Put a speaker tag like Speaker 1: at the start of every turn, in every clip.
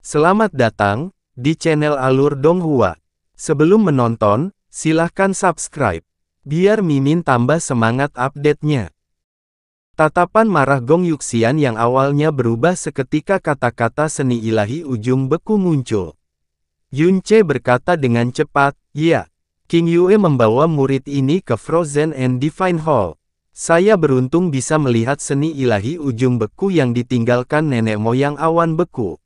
Speaker 1: Selamat datang di channel Alur Donghua. Sebelum menonton, silahkan subscribe, biar Mimin tambah semangat update-nya. Tatapan marah Gong Yuxian yang awalnya berubah seketika kata-kata seni ilahi ujung beku muncul. Yunce berkata dengan cepat, "Ya, King Yue membawa murid ini ke Frozen and Divine Hall. Saya beruntung bisa melihat seni ilahi ujung beku yang ditinggalkan nenek moyang awan beku.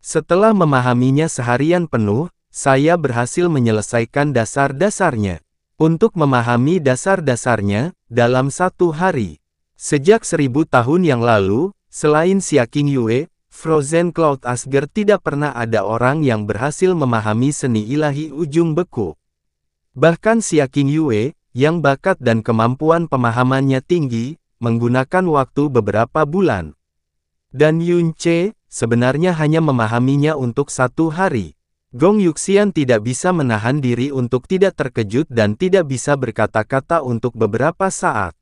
Speaker 1: Setelah memahaminya seharian penuh, saya berhasil menyelesaikan dasar-dasarnya. Untuk memahami dasar-dasarnya, dalam 1 hari. Sejak 1000 tahun yang lalu, selain Xia King Yue, Frozen Cloud Asgard tidak pernah ada orang yang berhasil memahami seni ilahi ujung beku. Bahkan Xia King Yue, yang bakat dan kemampuan pemahamannya tinggi, menggunakan waktu beberapa bulan. Dan Yunce, sebenarnya hanya memahaminya untuk 1 hari. Gong Yuxian tidak bisa menahan diri untuk tidak terkejut dan tidak bisa berkata-kata untuk beberapa saat.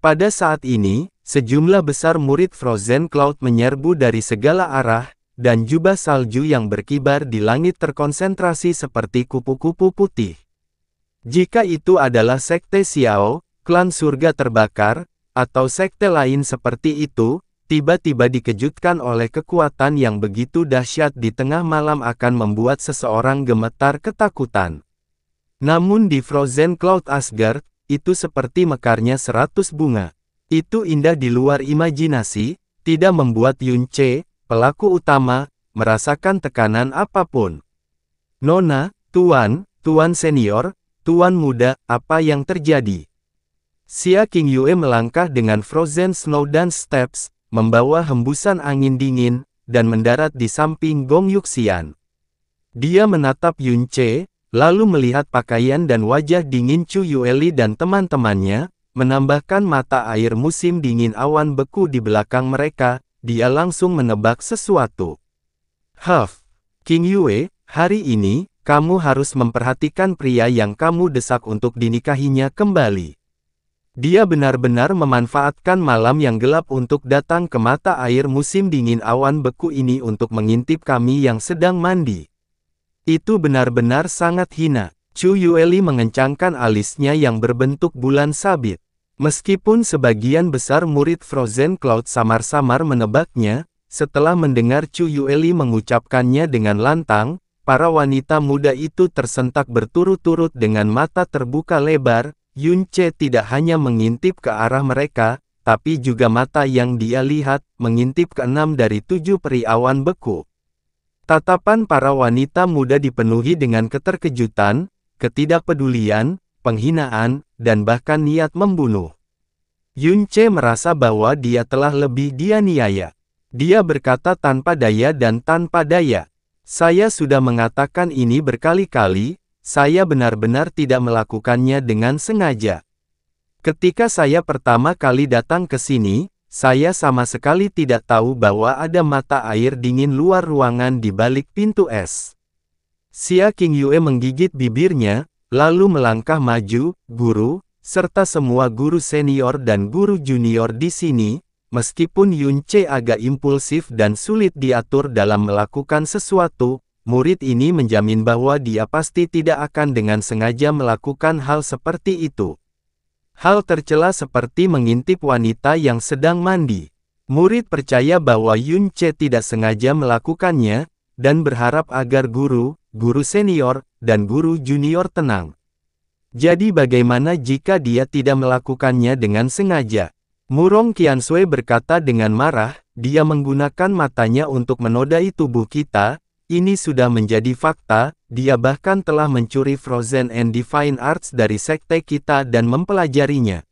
Speaker 1: Pada saat ini, sejumlah besar murid Frozen Cloud menyerbu dari segala arah, dan jubah salju yang berkibar di langit terkonsentrasi seperti kupu-kupu putih. Jika itu adalah Sekte Xiao, klan surga terbakar, atau sekte lain seperti itu, tiba-tiba dikejutkan oleh kekuatan yang begitu dahsyat di tengah malam akan membuat seseorang gemetar ketakutan. Namun di Frozen Cloud Asgard, itu seperti mekarnya 100 bunga. Itu indah di luar imajinasi, tidak membuat Yunce, pelaku utama, merasakan tekanan apapun. "Nona, Tuan senior, Tuan muda, apa yang terjadi?" Xia King Yue melangkah dengan Frozen Snow Dance Steps, membawa hembusan angin dingin, dan mendarat di samping Gong Yuxian. Dia menatap Yunce, lalu melihat pakaian dan wajah dingin Chu Yueli dan teman-temannya, menambahkan mata air musim dingin awan beku di belakang mereka, dia langsung menebak sesuatu. King Yue, hari ini, kamu harus memperhatikan pria yang kamu desak untuk dinikahinya kembali. Dia benar-benar memanfaatkan malam yang gelap untuk datang ke mata air musim dingin awan beku ini untuk mengintip kami yang sedang mandi. Itu benar-benar sangat hina." Chu Yueli mengencangkan alisnya yang berbentuk bulan sabit. Meskipun sebagian besar murid Frozen Cloud samar-samar menebaknya, setelah mendengar Chu Yueli mengucapkannya dengan lantang, para wanita muda itu tersentak berturut-turut dengan mata terbuka lebar. Yunce tidak hanya mengintip ke arah mereka, tapi juga mata yang dia lihat, mengintip ke 6 dari 7 peri awan beku. Tatapan para wanita muda dipenuhi dengan keterkejutan, ketidakpedulian, penghinaan, dan bahkan niat membunuh. Yunce merasa bahwa dia telah lebih dianiaya. Dia berkata tanpa daya dan tanpa daya, "Saya sudah mengatakan ini berkali-kali, saya benar-benar tidak melakukannya dengan sengaja. Ketika saya pertama kali datang ke sini, saya sama sekali tidak tahu bahwa ada mata air dingin luar ruangan di balik pintu es." Xia King Yue menggigit bibirnya, lalu melangkah maju. "Guru, serta semua guru senior dan guru junior di sini, meskipun Yunce agak impulsif dan sulit diatur dalam melakukan sesuatu, murid ini menjamin bahwa dia pasti tidak akan dengan sengaja melakukan hal seperti itu. Hal tercela seperti mengintip wanita yang sedang mandi. Murid percaya bahwa Yunce tidak sengaja melakukannya, dan berharap agar guru senior, dan guru junior tenang. Jadi bagaimana jika dia tidak melakukannya dengan sengaja?" Murong Qiansui berkata dengan marah, "Dia menggunakan matanya untuk menodai tubuh kita. Ini sudah menjadi fakta, dia bahkan telah mencuri Frozen and Divine Arts dari sekte kita dan mempelajarinya.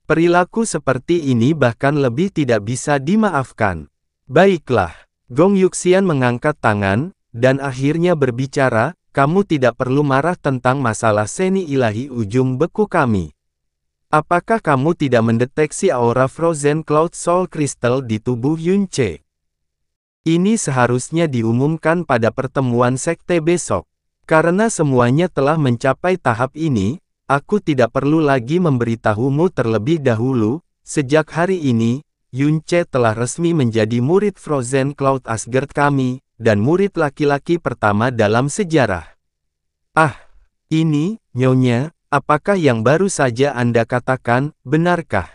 Speaker 1: Perilaku seperti ini bahkan lebih tidak bisa dimaafkan." "Baiklah." Gong Yuxian mengangkat tangan, dan akhirnya berbicara, "Kamu tidak perlu marah tentang masalah seni ilahi ujung beku kami. Apakah kamu tidak mendeteksi aura Frozen Cloud Soul Crystal di tubuh Yunce? Ini seharusnya diumumkan pada pertemuan sekte besok. Karena semuanya telah mencapai tahap ini, aku tidak perlu lagi memberitahumu terlebih dahulu. Sejak hari ini, Yunce telah resmi menjadi murid Frozen Cloud Asgard kami, dan murid laki-laki pertama dalam sejarah. Ah, ini, Nyonya, apakah yang baru saja Anda katakan, benarkah?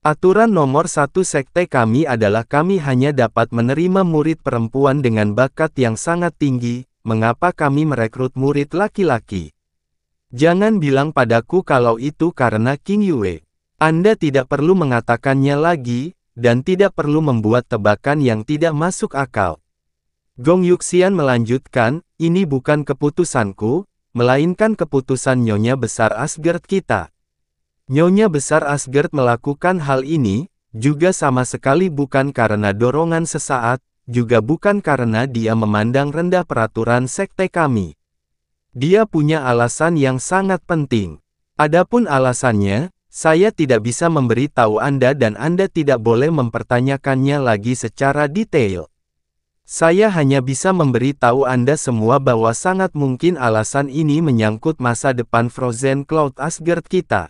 Speaker 1: Aturan nomor 1 sekte kami adalah kami hanya dapat menerima murid perempuan dengan bakat yang sangat tinggi. Mengapa kami merekrut murid laki-laki? Jangan bilang padaku kalau itu karena King Yue. Anda tidak perlu mengatakannya lagi, dan tidak perlu membuat tebakan yang tidak masuk akal. Gong Yuxian melanjutkan, ini bukan keputusanku, melainkan keputusan Nyonya Besar Asgard kita. Nyonya Besar Asgard melakukan hal ini, juga sama sekali bukan karena dorongan sesaat, juga bukan karena dia memandang rendah peraturan sekte kami. Dia punya alasan yang sangat penting. Adapun alasannya, saya tidak bisa memberitahu Anda dan Anda tidak boleh mempertanyakannya lagi secara detail. Saya hanya bisa memberitahu Anda semua bahwa sangat mungkin alasan ini menyangkut masa depan Frozen Cloud Asgard kita.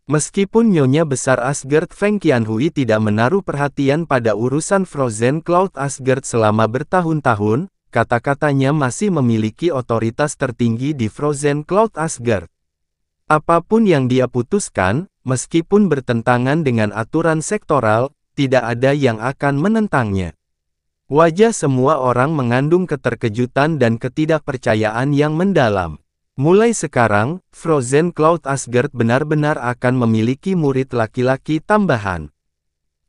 Speaker 1: Meskipun Nyonya Besar Asgard Feng Qianhui tidak menaruh perhatian pada urusan Frozen Cloud Asgard selama bertahun-tahun, kata-katanya masih memiliki otoritas tertinggi di Frozen Cloud Asgard. Apapun yang dia putuskan, meskipun bertentangan dengan aturan sektoral, tidak ada yang akan menentangnya. Wajah semua orang mengandung keterkejutan dan ketidakpercayaan yang mendalam. Mulai sekarang, Frozen Cloud Asgard benar-benar akan memiliki murid laki-laki tambahan.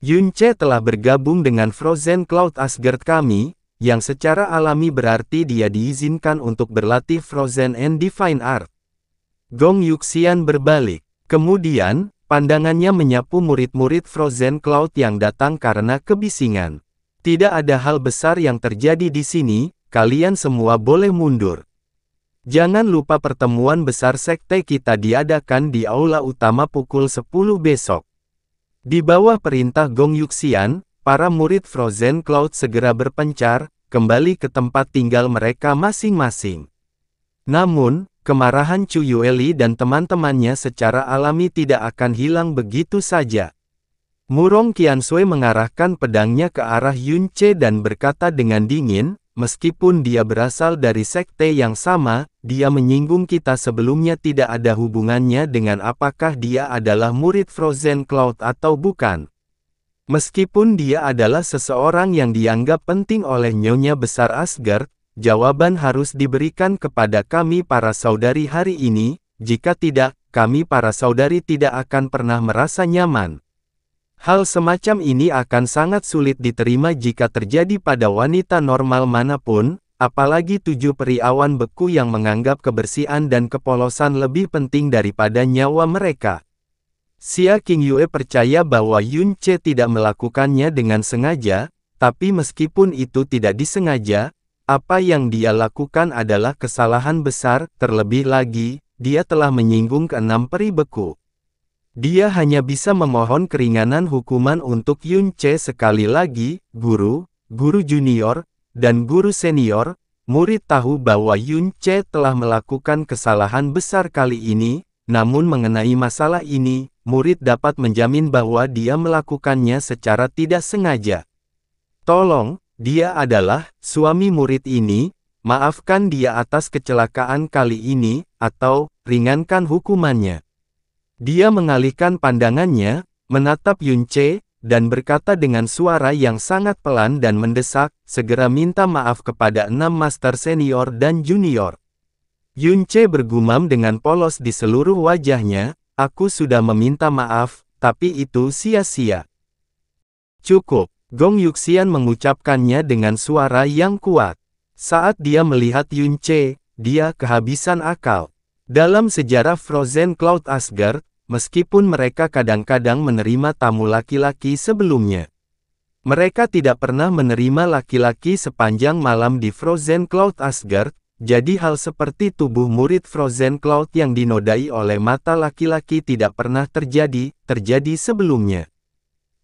Speaker 1: Yunche telah bergabung dengan Frozen Cloud Asgard kami, yang secara alami berarti dia diizinkan untuk berlatih Frozen and Divine Art. Gong Yuxian berbalik. Kemudian, pandangannya menyapu murid-murid Frozen Cloud yang datang karena kebisingan. Tidak ada hal besar yang terjadi di sini, kalian semua boleh mundur. Jangan lupa pertemuan besar sekte kita diadakan di aula utama pukul 10 besok. Di bawah perintah Gong Yuxian, para murid Frozen Cloud segera berpencar, kembali ke tempat tinggal mereka masing-masing. Namun, kemarahan Chu Yueli dan teman-temannya secara alami tidak akan hilang begitu saja. Murong Qiansui mengarahkan pedangnya ke arah Yunche dan berkata dengan dingin, meskipun dia berasal dari sekte yang sama, dia menyinggung kita sebelumnya tidak ada hubungannya dengan apakah dia adalah murid Frozen Cloud atau bukan. Meskipun dia adalah seseorang yang dianggap penting oleh Nyonya Besar Asgard, jawaban harus diberikan kepada kami para saudari hari ini, jika tidak, kami para saudari tidak akan pernah merasa nyaman. Hal semacam ini akan sangat sulit diterima jika terjadi pada wanita normal manapun, apalagi 7 peri awan beku yang menganggap kebersihan dan kepolosan lebih penting daripada nyawa mereka. Xia Qingyue percaya bahwa Yunche tidak melakukannya dengan sengaja, tapi meskipun itu tidak disengaja, apa yang dia lakukan adalah kesalahan besar, terlebih lagi, dia telah menyinggung ke-6 peri beku. Dia hanya bisa memohon keringanan hukuman untuk Yunche sekali lagi, guru junior, dan guru senior, murid tahu bahwa Yunche telah melakukan kesalahan besar kali ini, namun mengenai masalah ini, murid dapat menjamin bahwa dia melakukannya secara tidak sengaja. Tolong, dia adalah suami murid ini, maafkan dia atas kecelakaan kali ini, atau ringankan hukumannya. Dia mengalihkan pandangannya, menatap Yunche, dan berkata dengan suara yang sangat pelan dan mendesak, segera minta maaf kepada 6 master senior dan junior. Yunche bergumam dengan polos di seluruh wajahnya, aku sudah meminta maaf, tapi itu sia-sia. Cukup, Gong Yuxian mengucapkannya dengan suara yang kuat. Saat dia melihat Yunche, dia kehabisan akal. Dalam sejarah Frozen Cloud Asgard, meskipun mereka kadang-kadang menerima tamu laki-laki sebelumnya, mereka tidak pernah menerima laki-laki sepanjang malam di Frozen Cloud Asgard, jadi hal seperti tubuh murid Frozen Cloud yang dinodai oleh mata laki-laki tidak pernah terjadi sebelumnya.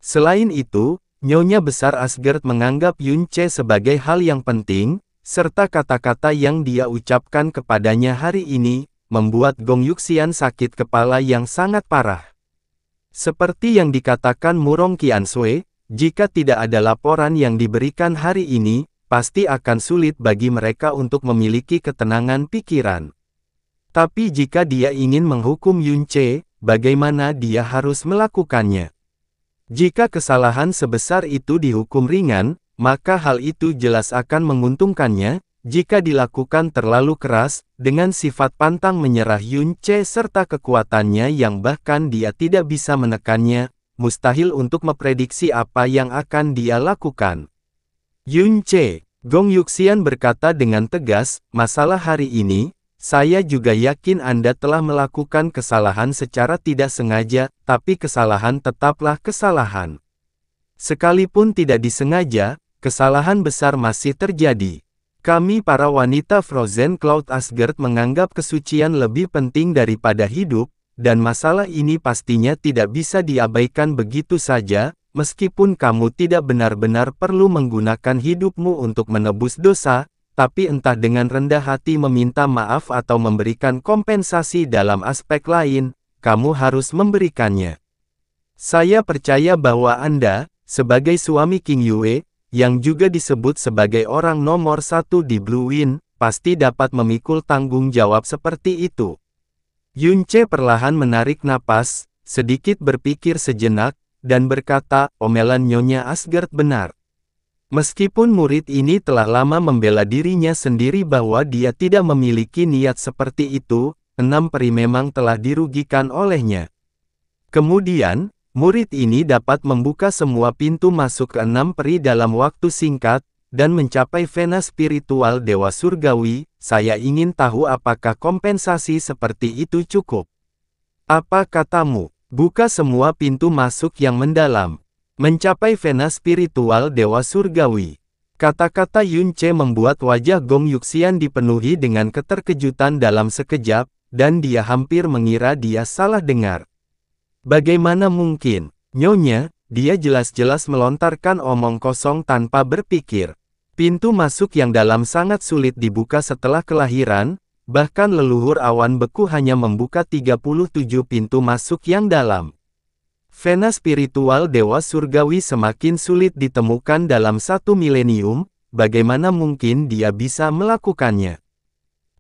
Speaker 1: Selain itu, Nyonya Besar Asgard menganggap Yunche sebagai hal yang penting, serta kata-kata yang dia ucapkan kepadanya hari ini, membuat Gong Yuxian sakit kepala yang sangat parah. Seperti yang dikatakan Murong Qiansui, jika tidak ada laporan yang diberikan hari ini, pasti akan sulit bagi mereka untuk memiliki ketenangan pikiran. Tapi jika dia ingin menghukum Yunce, bagaimana dia harus melakukannya? Jika kesalahan sebesar itu dihukum ringan, maka hal itu jelas akan menguntungkannya. Jika dilakukan terlalu keras, dengan sifat pantang menyerah Yunce serta kekuatannya yang bahkan dia tidak bisa menekannya, mustahil untuk memprediksi apa yang akan dia lakukan. Yunce, Gong Yuxian berkata dengan tegas, masalah hari ini, saya juga yakin Anda telah melakukan kesalahan secara tidak sengaja, tapi kesalahan tetaplah kesalahan. Sekalipun tidak disengaja, kesalahan besar masih terjadi. Kami para wanita Frozen Cloud Asgard menganggap kesucian lebih penting daripada hidup, dan masalah ini pastinya tidak bisa diabaikan begitu saja, meskipun kamu tidak benar-benar perlu menggunakan hidupmu untuk menebus dosa, tapi entah dengan rendah hati meminta maaf atau memberikan kompensasi dalam aspek lain, kamu harus memberikannya. Saya percaya bahwa Anda, sebagai suami King Yue, yang juga disebut sebagai orang nomor satu di Blue Wind, pasti dapat memikul tanggung jawab seperti itu. Yunce perlahan menarik napas, sedikit berpikir sejenak, dan berkata, omelan Nyonya Asgard benar. Meskipun murid ini telah lama membela dirinya sendiri bahwa dia tidak memiliki niat seperti itu, 6 peri memang telah dirugikan olehnya. Kemudian, murid ini dapat membuka semua pintu masuk ke 6 peri dalam waktu singkat, dan mencapai vena spiritual Dewa Surgawi. Saya ingin tahu apakah kompensasi seperti itu cukup. Apa katamu? Buka semua pintu masuk yang mendalam. Mencapai vena spiritual Dewa Surgawi. Kata-kata Yunce membuat wajah Gong Yuxian dipenuhi dengan keterkejutan dalam sekejap, dan dia hampir mengira dia salah dengar. Bagaimana mungkin, Nyonya, dia jelas-jelas melontarkan omong kosong tanpa berpikir. Pintu masuk yang dalam sangat sulit dibuka setelah kelahiran, bahkan leluhur awan beku hanya membuka 37 pintu masuk yang dalam. Vena spiritual Dewa Surgawi semakin sulit ditemukan dalam 1 milenium, bagaimana mungkin dia bisa melakukannya?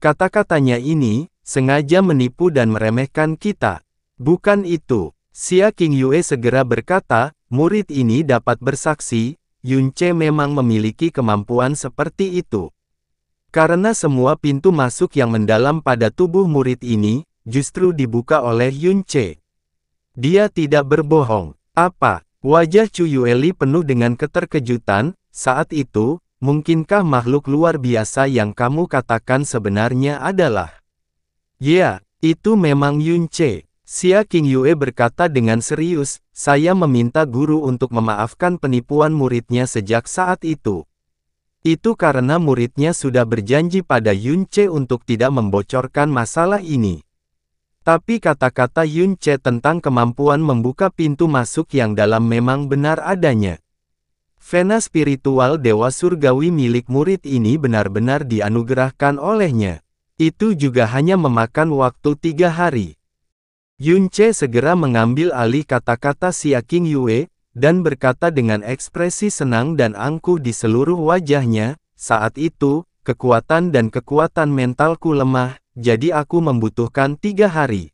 Speaker 1: Kata-katanya ini, sengaja menipu dan meremehkan kita. Bukan itu. Xia King Yue segera berkata, murid ini dapat bersaksi, Yunce memang memiliki kemampuan seperti itu. Karena semua pintu masuk yang mendalam pada tubuh murid ini, justru dibuka oleh Yunce. Dia tidak berbohong. Apa? Wajah Chu Yueli penuh dengan keterkejutan. Saat itu, mungkinkah makhluk luar biasa yang kamu katakan sebenarnya adalah? Ya, itu memang Yunce. Xia King Yue berkata dengan serius, saya meminta guru untuk memaafkan penipuan muridnya sejak saat itu. Itu karena muridnya sudah berjanji pada Yunce untuk tidak membocorkan masalah ini. Tapi kata-kata Yunce tentang kemampuan membuka pintu masuk yang dalam memang benar adanya. Vena spiritual Dewa Surgawi milik murid ini benar-benar dianugerahkan olehnya. Itu juga hanya memakan waktu 3 hari. Yunce segera mengambil alih kata-kata Xia King Yue, dan berkata dengan ekspresi senang dan angkuh di seluruh wajahnya, saat itu, kekuatan dan kekuatan mentalku lemah, jadi aku membutuhkan 3 hari.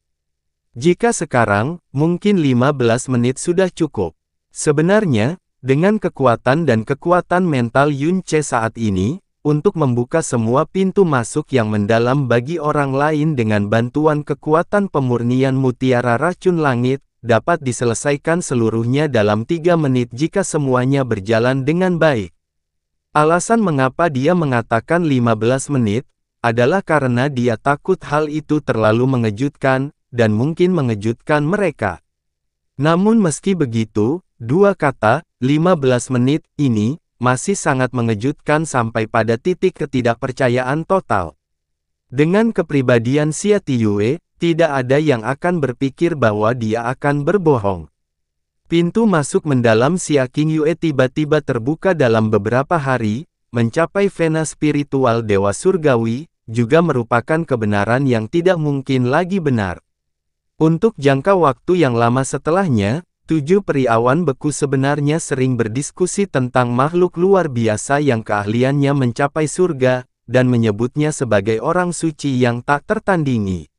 Speaker 1: Jika sekarang, mungkin 15 menit sudah cukup. Sebenarnya, dengan kekuatan dan kekuatan mental Yunce saat ini, untuk membuka semua pintu masuk yang mendalam bagi orang lain dengan bantuan kekuatan pemurnian mutiara racun langit, dapat diselesaikan seluruhnya dalam 3 menit jika semuanya berjalan dengan baik. Alasan mengapa dia mengatakan 15 menit, adalah karena dia takut hal itu terlalu mengejutkan, dan mungkin mengejutkan mereka. Namun meski begitu, 2 kata, 15 menit, ini, masih sangat mengejutkan sampai pada titik ketidakpercayaan total. Dengan kepribadian Xia Tiyue, tidak ada yang akan berpikir bahwa dia akan berbohong. Pintu masuk mendalam Xia King Yue tiba-tiba terbuka dalam beberapa hari, mencapai vena spiritual Dewa Surgawi, juga merupakan kebenaran yang tidak mungkin lagi benar. Untuk jangka waktu yang lama setelahnya, 7 peri awan beku sebenarnya sering berdiskusi tentang makhluk luar biasa yang keahliannya mencapai surga, dan menyebutnya sebagai orang suci yang tak tertandingi.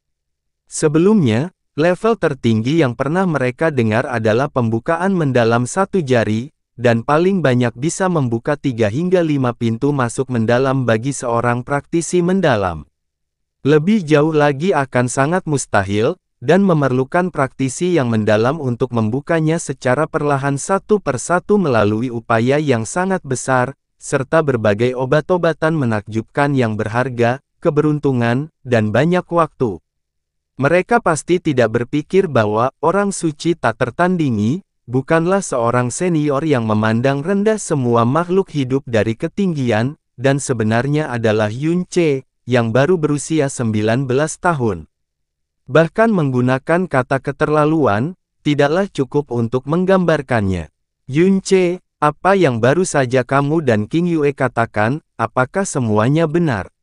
Speaker 1: Sebelumnya, level tertinggi yang pernah mereka dengar adalah pembukaan mendalam 1 jari, dan paling banyak bisa membuka 3 hingga 5 pintu masuk mendalam bagi seorang praktisi mendalam. Lebih jauh lagi akan sangat mustahil, dan memerlukan praktisi yang mendalam untuk membukanya secara perlahan satu persatu melalui upaya yang sangat besar, serta berbagai obat-obatan menakjubkan yang berharga, keberuntungan, dan banyak waktu. Mereka pasti tidak berpikir bahwa orang suci tak tertandingi, bukanlah seorang senior yang memandang rendah semua makhluk hidup dari ketinggian, dan sebenarnya adalah Yun Che, yang baru berusia 19 tahun. Bahkan menggunakan kata keterlaluan, tidaklah cukup untuk menggambarkannya. Yun Che, apa yang baru saja kamu dan King Yue katakan, apakah semuanya benar?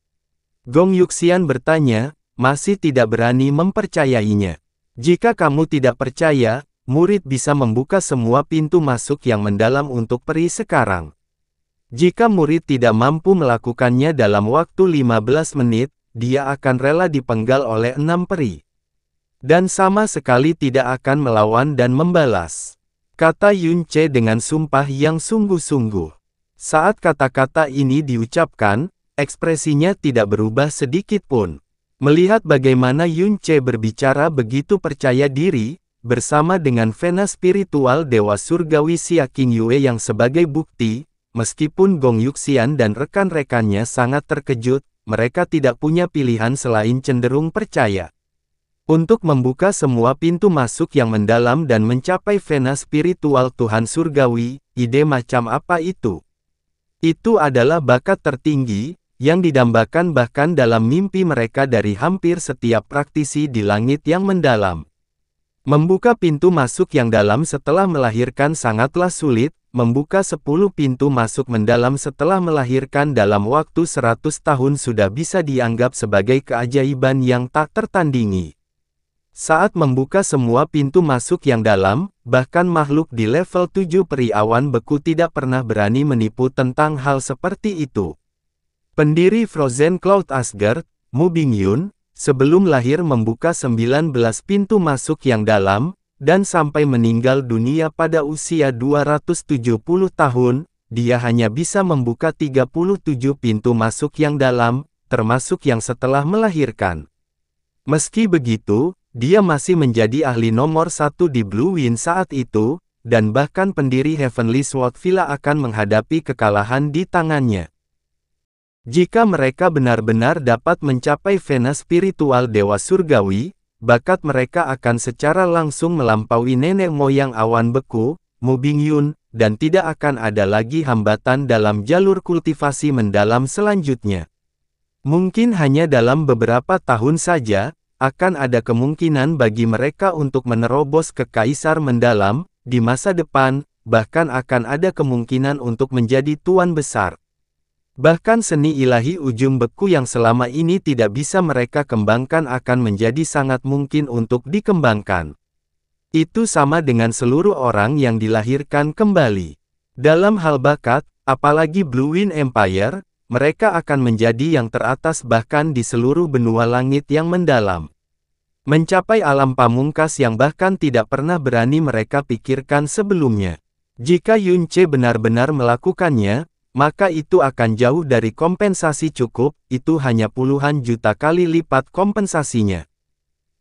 Speaker 1: Gong Yuxian bertanya, masih tidak berani mempercayainya. Jika kamu tidak percaya, murid bisa membuka semua pintu masuk yang mendalam untuk peri sekarang. Jika murid tidak mampu melakukannya dalam waktu 15 menit, dia akan rela dipenggal oleh 6 peri. Dan sama sekali tidak akan melawan dan membalas. Kata Yun Che dengan sumpah yang sungguh-sungguh. Saat kata-kata ini diucapkan, ekspresinya tidak berubah sedikit pun. Melihat bagaimana Yun Che berbicara begitu percaya diri, bersama dengan vena spiritual Dewa Surgawi Xia King Yue yang sebagai bukti, meskipun Gong Yuxian dan rekan-rekannya sangat terkejut, mereka tidak punya pilihan selain cenderung percaya. Untuk membuka semua pintu masuk yang mendalam dan mencapai vena spiritual Tuhan Surgawi, ide macam apa itu? Itu adalah bakat tertinggi, yang didambakan bahkan dalam mimpi mereka dari hampir setiap praktisi di langit yang mendalam. Membuka pintu masuk yang dalam setelah melahirkan sangatlah sulit, membuka 10 pintu masuk mendalam setelah melahirkan dalam waktu 100 tahun sudah bisa dianggap sebagai keajaiban yang tak tertandingi. Saat membuka semua pintu masuk yang dalam, bahkan makhluk di level 7 peri awan beku tidak pernah berani menipu tentang hal seperti itu. Pendiri Frozen Cloud Asgard, Mu Bingyun, sebelum lahir membuka 19 pintu masuk yang dalam, dan sampai meninggal dunia pada usia 270 tahun, dia hanya bisa membuka 37 pintu masuk yang dalam, termasuk yang setelah melahirkan. Meski begitu, dia masih menjadi ahli nomor 1 di Blue Wind saat itu, dan bahkan pendiri Heavenly Sword Villa akan menghadapi kekalahan di tangannya. Jika mereka benar-benar dapat mencapai vena spiritual Dewa Surgawi, bakat mereka akan secara langsung melampaui nenek moyang awan beku, Mu Bingyun, dan tidak akan ada lagi hambatan dalam jalur kultivasi mendalam selanjutnya. Mungkin hanya dalam beberapa tahun saja, akan ada kemungkinan bagi mereka untuk menerobos ke Kaisar Mendalam, di masa depan, bahkan akan ada kemungkinan untuk menjadi tuan besar. Bahkan seni ilahi ujung beku yang selama ini tidak bisa mereka kembangkan akan menjadi sangat mungkin untuk dikembangkan. Itu sama dengan seluruh orang yang dilahirkan kembali. Dalam hal bakat, apalagi Blue Wind Empire, mereka akan menjadi yang teratas bahkan di seluruh benua langit yang mendalam. Mencapai alam pamungkas yang bahkan tidak pernah berani mereka pikirkan sebelumnya. Jika Yun Che benar-benar melakukannya, maka itu akan jauh dari kompensasi cukup, itu hanya puluhan juta kali lipat kompensasinya.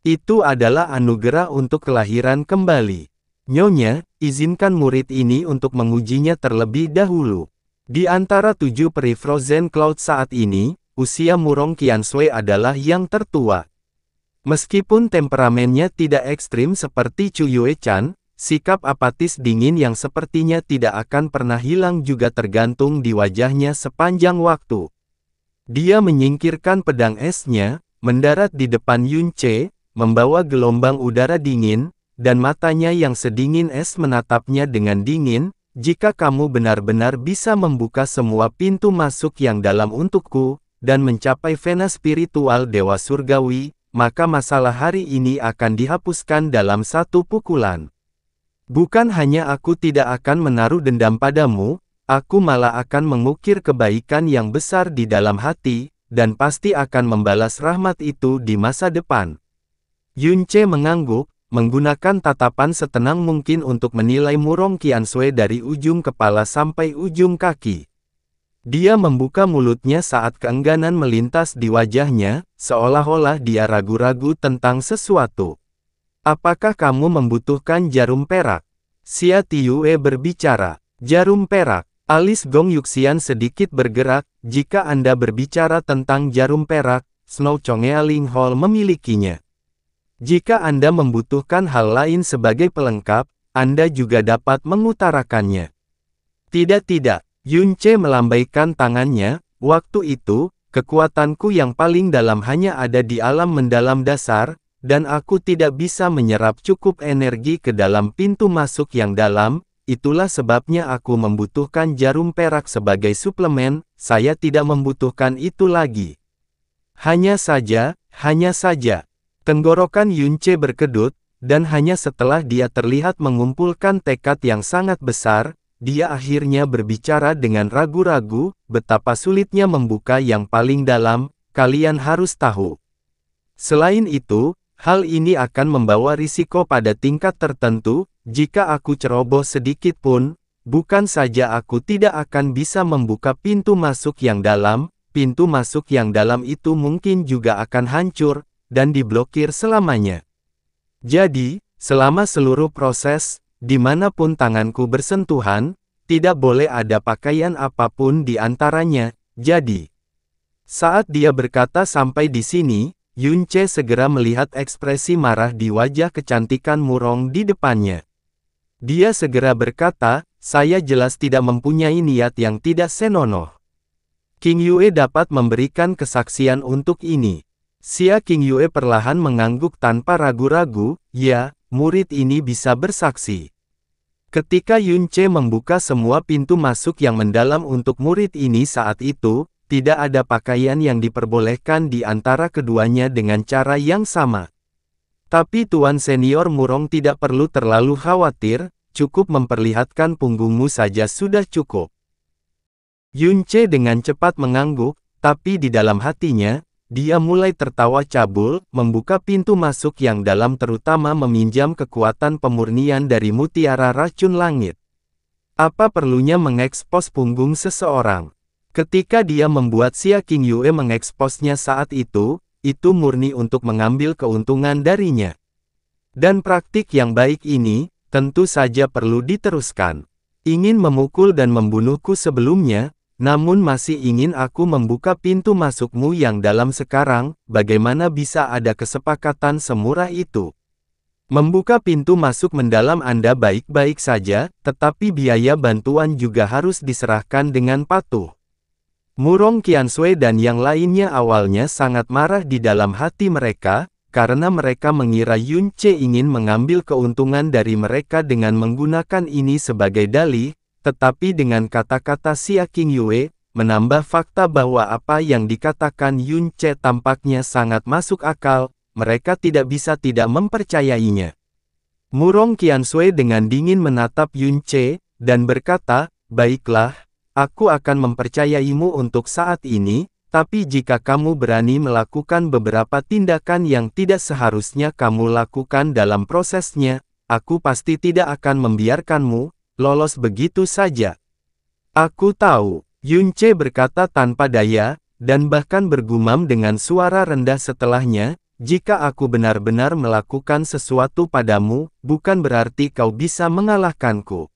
Speaker 1: Itu adalah anugerah untuk kelahiran kembali. Nyonya, izinkan murid ini untuk mengujinya terlebih dahulu. Di antara 7 peri Frozen Cloud saat ini, usia Murong Qianshui adalah yang tertua. Meskipun temperamennya tidak ekstrim seperti Chu Yue-chan, sikap apatis dingin yang sepertinya tidak akan pernah hilang juga tergantung di wajahnya sepanjang waktu. Dia menyingkirkan pedang esnya, mendarat di depan Yun Che, membawa gelombang udara dingin, dan matanya yang sedingin es menatapnya dengan dingin. Jika kamu benar-benar bisa membuka semua pintu masuk yang dalam untukku, dan mencapai vena spiritual Dewa Surgawi, maka masalah hari ini akan dihapuskan dalam satu pukulan. Bukan hanya aku tidak akan menaruh dendam padamu, aku malah akan mengukir kebaikan yang besar di dalam hati, dan pasti akan membalas rahmat itu di masa depan. Yunce mengangguk, menggunakan tatapan setenang mungkin untuk menilai Murong Qiansui dari ujung kepala sampai ujung kaki. Dia membuka mulutnya saat keengganan melintas di wajahnya, seolah-olah dia ragu-ragu tentang sesuatu. Apakah kamu membutuhkan jarum perak? Xia Tiyue berbicara. Jarum perak. Alis Gong Yuxian sedikit bergerak. Jika Anda berbicara tentang jarum perak, Snow Chongealing Hall memilikinya. Jika Anda membutuhkan hal lain sebagai pelengkap, Anda juga dapat mengutarakannya. Tidak. Yunce melambaikan tangannya. Waktu itu, kekuatanku yang paling dalam hanya ada di alam mendalam dasar, dan aku tidak bisa menyerap cukup energi ke dalam pintu masuk yang dalam. Itulah sebabnya aku membutuhkan jarum perak sebagai suplemen. Saya tidak membutuhkan itu lagi. Hanya saja. Tenggorokan Yunce berkedut, dan hanya setelah dia terlihat mengumpulkan tekad yang sangat besar, dia akhirnya berbicara dengan ragu-ragu. Betapa sulitnya membuka yang paling dalam, kalian harus tahu. Selain itu, hal ini akan membawa risiko pada tingkat tertentu. Jika aku ceroboh sedikit pun, bukan saja aku tidak akan bisa membuka pintu masuk yang dalam, pintu masuk yang dalam itu mungkin juga akan hancur, dan diblokir selamanya. Jadi, selama seluruh proses, dimanapun tanganku bersentuhan, tidak boleh ada pakaian apapun di antaranya. Jadi, saat dia berkata sampai di sini, Yunce segera melihat ekspresi marah di wajah kecantikan Murong di depannya. Dia segera berkata, saya jelas tidak mempunyai niat yang tidak senonoh. King Yue dapat memberikan kesaksian untuk ini. Xia King Yue perlahan mengangguk tanpa ragu-ragu, ya, murid ini bisa bersaksi. Ketika Yunce membuka semua pintu masuk yang mendalam untuk murid ini saat itu, tidak ada pakaian yang diperbolehkan di antara keduanya dengan cara yang sama. Tapi Tuan Senior Murong tidak perlu terlalu khawatir, cukup memperlihatkan punggungmu saja sudah cukup. Yunce dengan cepat mengangguk, tapi di dalam hatinya, dia mulai tertawa cabul, membuka pintu masuk yang dalam terutama meminjam kekuatan pemurnian dari mutiara racun langit. Apa perlunya mengekspos punggung seseorang? Ketika dia membuat Xia King Yue mengeksposnya saat itu murni untuk mengambil keuntungan darinya. Dan praktik yang baik ini, tentu saja perlu diteruskan. Ingin memukul dan membunuhku sebelumnya, namun masih ingin aku membuka pintu masukmu yang dalam sekarang, bagaimana bisa ada kesepakatan semurah itu? Membuka pintu masuk mendalam Anda baik-baik saja, tetapi biaya bantuan juga harus diserahkan dengan patuh. Murong Qiansui dan yang lainnya awalnya sangat marah di dalam hati mereka, karena mereka mengira Yunce ingin mengambil keuntungan dari mereka dengan menggunakan ini sebagai dalih, tetapi dengan kata-kata Xia King Yue, menambah fakta bahwa apa yang dikatakan Yunce tampaknya sangat masuk akal, mereka tidak bisa tidak mempercayainya. Murong Qiansui dengan dingin menatap Yunce, dan berkata, baiklah, aku akan mempercayaimu untuk saat ini, tapi jika kamu berani melakukan beberapa tindakan yang tidak seharusnya kamu lakukan dalam prosesnya, aku pasti tidak akan membiarkanmu lolos begitu saja. Aku tahu, Yunce berkata tanpa daya, dan bahkan bergumam dengan suara rendah setelahnya, jika aku benar-benar melakukan sesuatu padamu, bukan berarti kau bisa mengalahkanku.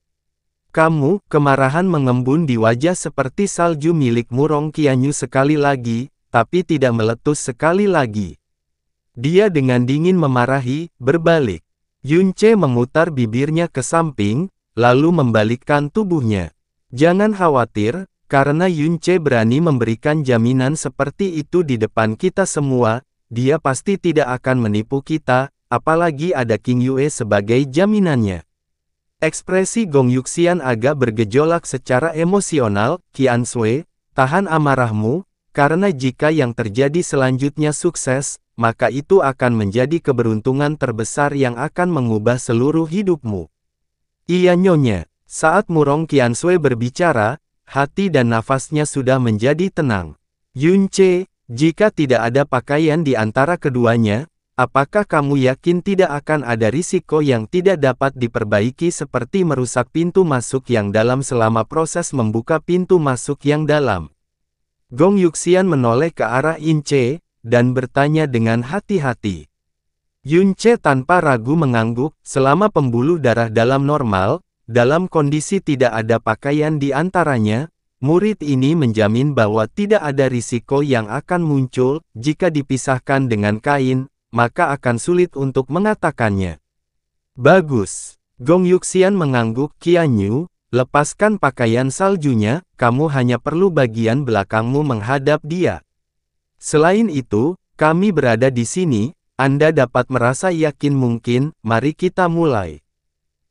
Speaker 1: Kemarahan mengembun di wajah seperti salju milik Murong Qianyu sekali lagi, tapi tidak meletus sekali lagi. Dia dengan dingin memarahi, berbalik. Yunce memutar bibirnya ke samping, lalu membalikkan tubuhnya. Jangan khawatir, karena Yunce berani memberikan jaminan seperti itu di depan kita semua, dia pasti tidak akan menipu kita, apalagi ada King Yue sebagai jaminannya. Ekspresi Gong Yuxian agak bergejolak secara emosional. Qiansui, tahan amarahmu, karena jika yang terjadi selanjutnya sukses, maka itu akan menjadi keberuntungan terbesar yang akan mengubah seluruh hidupmu. Iya nyonya. Saat Murong Qiansui berbicara, hati dan nafasnya sudah menjadi tenang. Yunce, jika tidak ada pakaian di antara keduanya, apakah kamu yakin tidak akan ada risiko yang tidak dapat diperbaiki seperti merusak pintu masuk yang dalam selama proses membuka pintu masuk yang dalam? Gong Yuxian menoleh ke arah Yunce, dan bertanya dengan hati-hati. Yunce tanpa ragu mengangguk, selama pembuluh darah dalam normal, dalam kondisi tidak ada pakaian di antaranya, murid ini menjamin bahwa tidak ada risiko yang akan muncul, jika dipisahkan dengan kain, maka akan sulit untuk mengatakannya. Bagus. Gong Yuxian mengangguk. Qianyu, lepaskan pakaian saljunya, kamu hanya perlu bagian belakangmu menghadap dia. Selain itu, kami berada di sini, Anda dapat merasa yakin mungkin, mari kita mulai.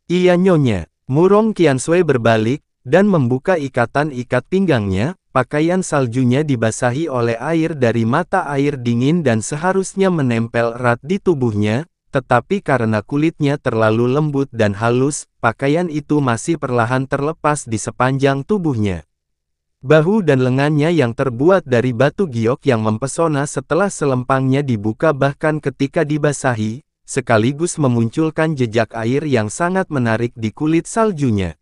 Speaker 1: Iya nyonya. Murong Qiansui berbalik, dan membuka ikatan-ikat pinggangnya, pakaian saljunya dibasahi oleh air dari mata air dingin dan seharusnya menempel erat di tubuhnya, tetapi karena kulitnya terlalu lembut dan halus, pakaian itu masih perlahan terlepas di sepanjang tubuhnya. Bahu dan lengannya yang terbuat dari batu giok yang mempesona setelah selempangnya dibuka bahkan ketika dibasahi, sekaligus memunculkan jejak air yang sangat menarik di kulit saljunya.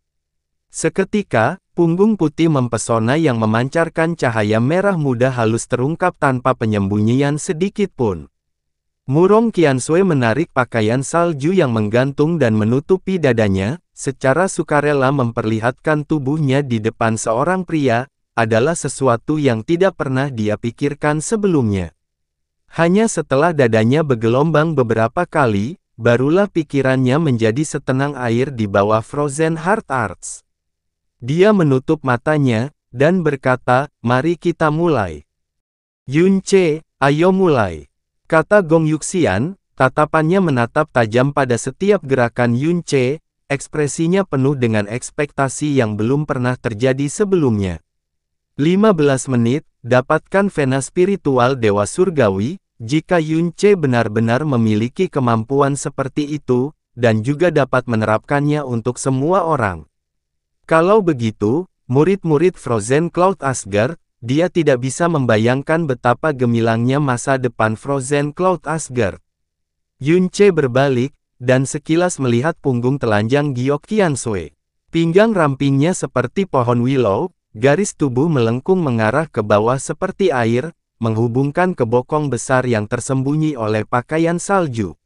Speaker 1: Seketika, punggung putih mempesona yang memancarkan cahaya merah muda halus terungkap tanpa penyembunyian sedikit pun. Murong Qiansui menarik pakaian salju yang menggantung dan menutupi dadanya, secara sukarela memperlihatkan tubuhnya di depan seorang pria, adalah sesuatu yang tidak pernah dia pikirkan sebelumnya. Hanya setelah dadanya bergelombang beberapa kali, barulah pikirannya menjadi setenang air di bawah Frozen Heart Arts. Dia menutup matanya, dan berkata, mari kita mulai. Yunce, ayo mulai. Kata Gong Yuxian, tatapannya menatap tajam pada setiap gerakan Yunce, ekspresinya penuh dengan ekspektasi yang belum pernah terjadi sebelumnya. 15 menit, dapatkan vena spiritual Dewa Surgawi, jika Yunce benar-benar memiliki kemampuan seperti itu, dan juga dapat menerapkannya untuk semua orang. Kalau begitu, murid-murid Frozen Cloud Asgard, dia tidak bisa membayangkan betapa gemilangnya masa depan Frozen Cloud Asgard. Yunce berbalik, dan sekilas melihat punggung telanjang Giok Qiansui. Pinggang rampingnya seperti pohon willow, garis tubuh melengkung mengarah ke bawah seperti air, menghubungkan ke bokong besar yang tersembunyi oleh pakaian salju.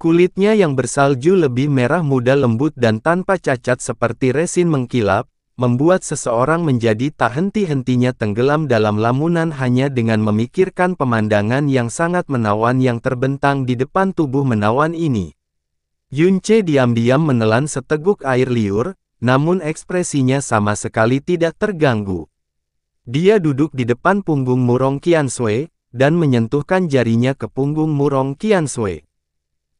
Speaker 1: Kulitnya yang bersalju lebih merah muda lembut dan tanpa cacat seperti resin mengkilap, membuat seseorang menjadi tak henti-hentinya tenggelam dalam lamunan hanya dengan memikirkan pemandangan yang sangat menawan yang terbentang di depan tubuh menawan ini. Yunce diam-diam menelan seteguk air liur, namun ekspresinya sama sekali tidak terganggu. Dia duduk di depan punggung Murong Qiansui, dan menyentuhkan jarinya ke punggung Murong Qiansui.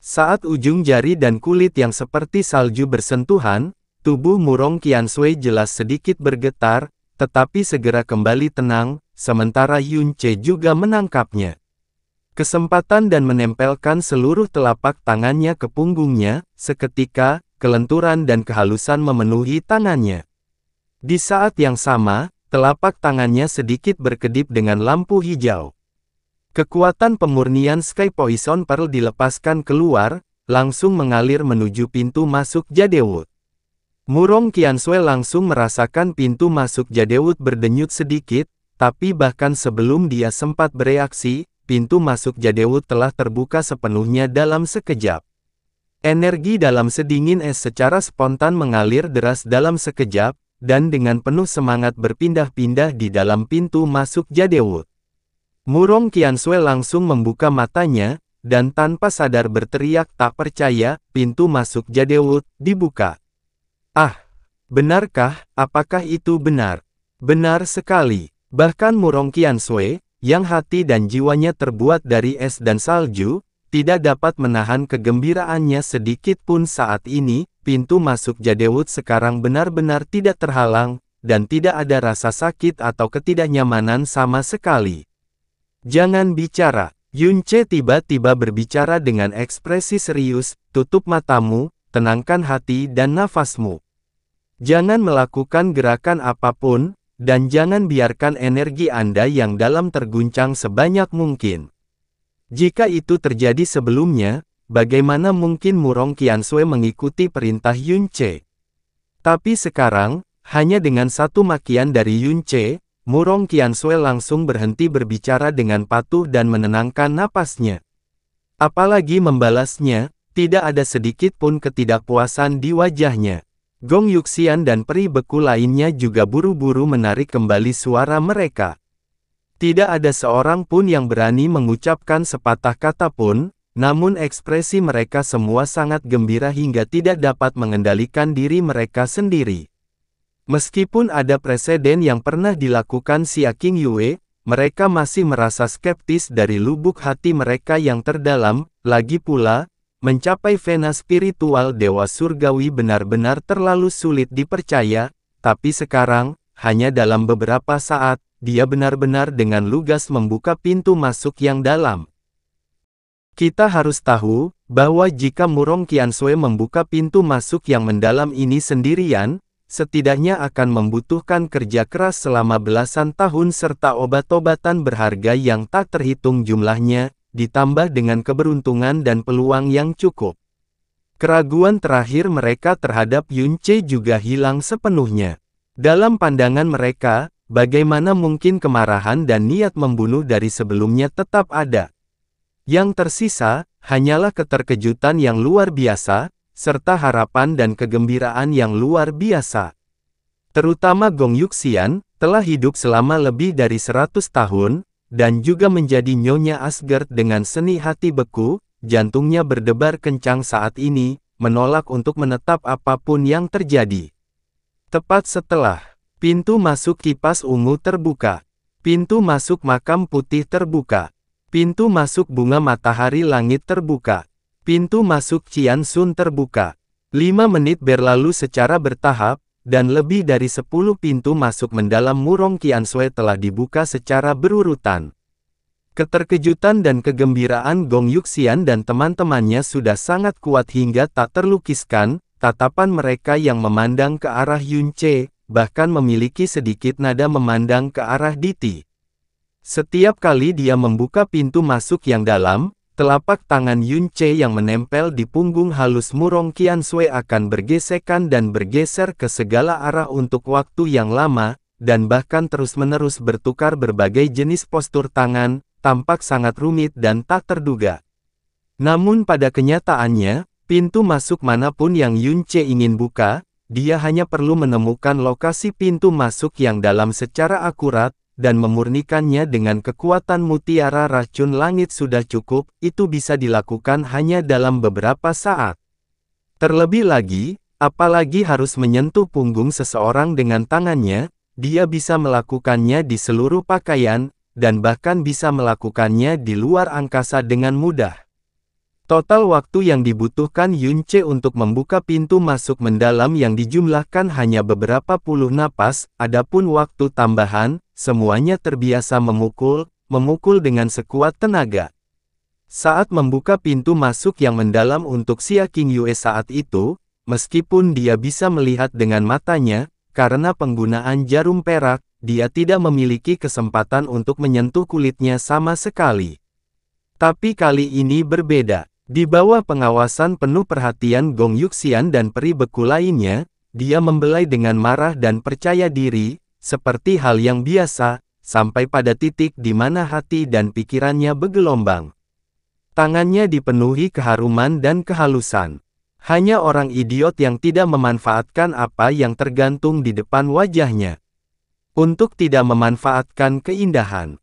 Speaker 1: Saat ujung jari dan kulit yang seperti salju bersentuhan, tubuh Murong Qiansui jelas sedikit bergetar, tetapi segera kembali tenang, sementara Yunce juga menangkapnya. Kesempatan dan menempelkan seluruh telapak tangannya ke punggungnya, seketika, kelenturan dan kehalusan memenuhi tangannya. Di saat yang sama, telapak tangannya sedikit berkedip dengan lampu hijau. Kekuatan pemurnian Sky Poison Pearl dilepaskan keluar, langsung mengalir menuju pintu masuk Jadewut. Murong Qiansui langsung merasakan pintu masuk Jadewut berdenyut sedikit, tapi bahkan sebelum dia sempat bereaksi, pintu masuk Jadewut telah terbuka sepenuhnya dalam sekejap. Energi dalam sedingin es secara spontan mengalir deras dalam sekejap, dan dengan penuh semangat berpindah-pindah di dalam pintu masuk Jadewut. Murong Qiansui langsung membuka matanya, dan tanpa sadar berteriak tak percaya, pintu masuk Jadewut dibuka. Ah, benarkah, apakah itu benar? Benar sekali. Bahkan Murong Qiansui, yang hati dan jiwanya terbuat dari es dan salju, tidak dapat menahan kegembiraannya sedikit pun saat ini. Pintu masuk Jadewut sekarang benar-benar tidak terhalang, dan tidak ada rasa sakit atau ketidaknyamanan sama sekali. Jangan bicara. Yunce tiba-tiba berbicara dengan ekspresi serius, tutup matamu, tenangkan hati dan nafasmu. Jangan melakukan gerakan apapun, dan jangan biarkan energi Anda yang dalam terguncang sebanyak mungkin. Jika itu terjadi sebelumnya, bagaimana mungkin Murong Qianshui mengikuti perintah Yun Ce? Tapi sekarang, hanya dengan satu makian dari Yun Ce, Murong Qianshui langsung berhenti berbicara dengan patuh dan menenangkan napasnya. Apalagi membalasnya, tidak ada sedikit pun ketidakpuasan di wajahnya. Gong Yuxian dan peri beku lainnya juga buru-buru menarik kembali suara mereka. Tidak ada seorang pun yang berani mengucapkan sepatah kata pun, namun ekspresi mereka semua sangat gembira hingga tidak dapat mengendalikan diri mereka sendiri. Meskipun ada preseden yang pernah dilakukan Xia Qingyue, mereka masih merasa skeptis dari lubuk hati mereka yang terdalam. Lagi pula, mencapai vena spiritual Dewa Surgawi benar-benar terlalu sulit dipercaya, tapi sekarang, hanya dalam beberapa saat, dia benar-benar dengan lugas membuka pintu masuk yang dalam. Kita harus tahu, bahwa jika Murong Qianshui membuka pintu masuk yang mendalam ini sendirian, setidaknya akan membutuhkan kerja keras selama belasan tahun serta obat-obatan berharga yang tak terhitung jumlahnya, ditambah dengan keberuntungan dan peluang yang cukup. Keraguan terakhir mereka terhadap Yun Ce juga hilang sepenuhnya. Dalam pandangan mereka, bagaimana mungkin kemarahan dan niat membunuh dari sebelumnya tetap ada. Yang tersisa, hanyalah keterkejutan yang luar biasa, serta harapan dan kegembiraan yang luar biasa. Terutama Gong Yuxian, telah hidup selama lebih dari 100 tahun, dan juga menjadi Nyonya Asgard dengan seni hati beku, jantungnya berdebar kencang saat ini, menolak untuk menetap apapun yang terjadi. Tepat setelah pintu masuk kipas ungu terbuka, pintu masuk makam putih terbuka, pintu masuk bunga matahari langit terbuka, pintu masuk Qian Sun terbuka. 5 menit berlalu secara bertahap, dan lebih dari 10 pintu masuk mendalam Murong Qianshui telah dibuka secara berurutan. Keterkejutan dan kegembiraan Gong Yuxian dan teman-temannya sudah sangat kuat hingga tak terlukiskan, tatapan mereka yang memandang ke arah Yun Ce, bahkan memiliki sedikit nada memandang ke arah Diti. Setiap kali dia membuka pintu masuk yang dalam, telapak tangan Yun Ce yang menempel di punggung halus Murong Qianshui akan bergesekan dan bergeser ke segala arah untuk waktu yang lama, dan bahkan terus-menerus bertukar berbagai jenis postur tangan, tampak sangat rumit dan tak terduga. Namun pada kenyataannya, pintu masuk manapun yang Yun Ce ingin buka, dia hanya perlu menemukan lokasi pintu masuk yang dalam secara akurat, dan memurnikannya dengan kekuatan mutiara racun langit sudah cukup, itu bisa dilakukan hanya dalam beberapa saat. Terlebih lagi, apalagi harus menyentuh punggung seseorang dengan tangannya, dia bisa melakukannya di seluruh pakaian, dan bahkan bisa melakukannya di luar angkasa dengan mudah. Total waktu yang dibutuhkan Yun Ce untuk membuka pintu masuk mendalam yang dijumlahkan hanya beberapa puluh napas, adapun waktu tambahan, semuanya terbiasa memukul dengan sekuat tenaga. Saat membuka pintu masuk yang mendalam untuk Xia Qingyue saat itu, meskipun dia bisa melihat dengan matanya, karena penggunaan jarum perak, dia tidak memiliki kesempatan untuk menyentuh kulitnya sama sekali. Tapi kali ini berbeda. Di bawah pengawasan penuh perhatian Gong Yuxian dan peri beku lainnya, dia membelai dengan marah dan percaya diri, seperti hal yang biasa, sampai pada titik di mana hati dan pikirannya bergelombang. Tangannya dipenuhi keharuman dan kehalusan. Hanya orang idiot yang tidak memanfaatkan apa yang tergantung di depan wajahnya. Untuk tidak memanfaatkan keindahan.